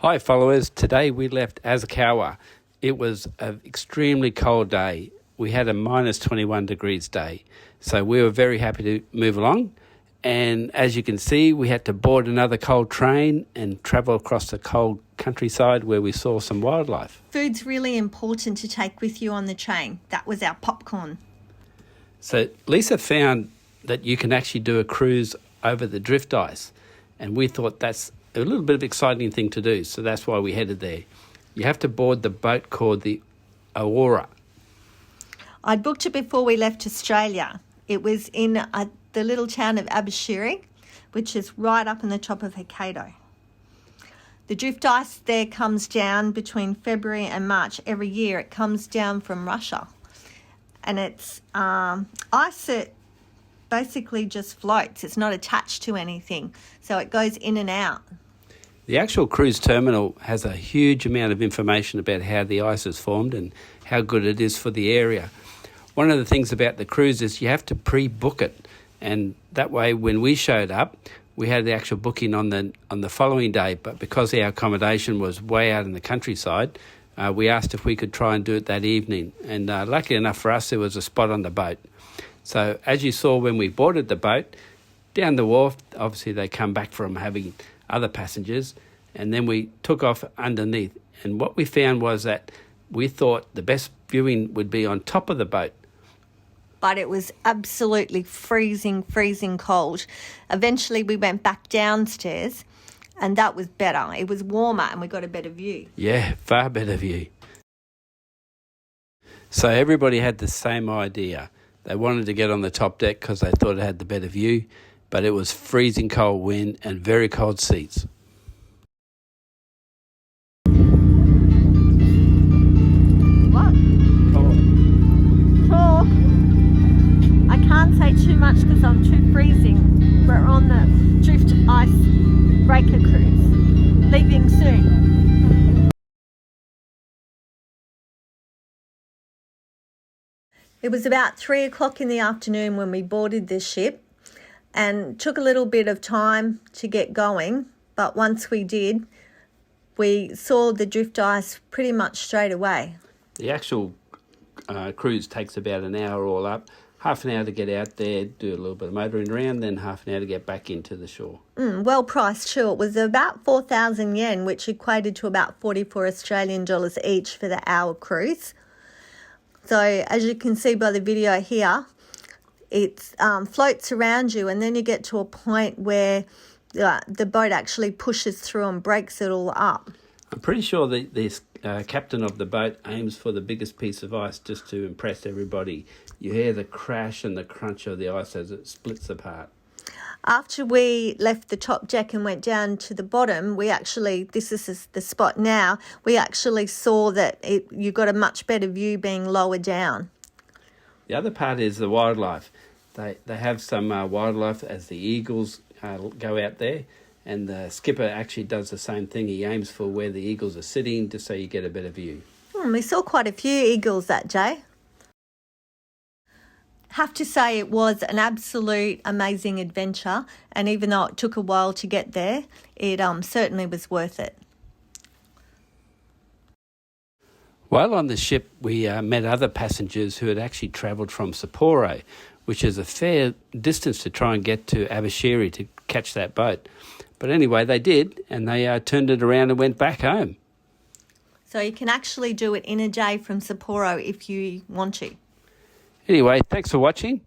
Hi followers, today we left Asakawa. It was an extremely cold day. We had a minus 21 degrees day. So we were very happy to move along. And as you can see, we had to board another cold train and travel across the cold countryside where we saw some wildlife. Food's really important to take with you on the train. That was our popcorn. So Lisa found that you can actually do a cruise over the drift ice. And we thought that's a little bit of an exciting thing to do, so that's why we headed there. You have to board the boat called the Aurora. I'd booked it before we left Australia. It was in the little town of Abashiri, which is right up on the top of Hokkaido. The drift ice there comes down between February and March every year. It comes down from Russia. And it's ice that basically just floats. It's not attached to anything, so it goes in and out. The actual cruise terminal has a huge amount of information about how the ice is formed and how good it is for the area. One of the things about the cruise is you have to pre-book it, and that way when we showed up, we had the actual booking on the following day, but because our accommodation was way out in the countryside, we asked if we could try and do it that evening, and luckily enough for us, there was a spot on the boat. So as you saw when we boarded the boat, down the wharf, obviously they come back from having other passengers, and then we took off underneath. And what we found was that we thought the best viewing would be on top of the boat. But it was absolutely freezing cold. Eventually we went back downstairs, and that was better. It was warmer and we got a better view. Yeah, far better view. So everybody had the same idea. They wanted to get on the top deck because they thought it had the better view, but it was freezing cold wind and very cold seats. What? Talk. I can't say too much because I'm too freezing. We're on the drift Icebreaker cruise, leaving soon. It was about 3 o'clock in the afternoon when we boarded this ship, and took a little bit of time to get going, but once we did, we saw the drift ice pretty much straight away. The actual cruise takes about an hour all up, half an hour to get out there, do a little bit of motoring around, then half an hour to get back into the shore. Well priced too. It was about 4,000 yen, which equated to about 44 Australian dollars each for the hour cruise. So as you can see by the video here, it floats around you, and then you get to a point where the boat actually pushes through and breaks it all up. I'm pretty sure the captain of the boat aims for the biggest piece of ice just to impress everybody. You hear the crash and the crunch of the ice as it splits apart. After we left the top deck and went down to the bottom, this is the spot now, we actually saw that you got a much better view being lower down. The other part is the wildlife. They have some wildlife as the eagles go out there, and the skipper actually does the same thing. He aims for where the eagles are sitting just so you get a better view. We saw quite a few eagles that day. Have to say it was an absolute amazing adventure, and even though it took a while to get there, it certainly was worth it. While on the ship, we met other passengers who had actually travelled from Sapporo, which is a fair distance to try and get to Abashiri to catch that boat. But anyway, they did, and they turned it around and went back home. So you can actually do it in a day from Sapporo if you want to. Anyway, thanks for watching.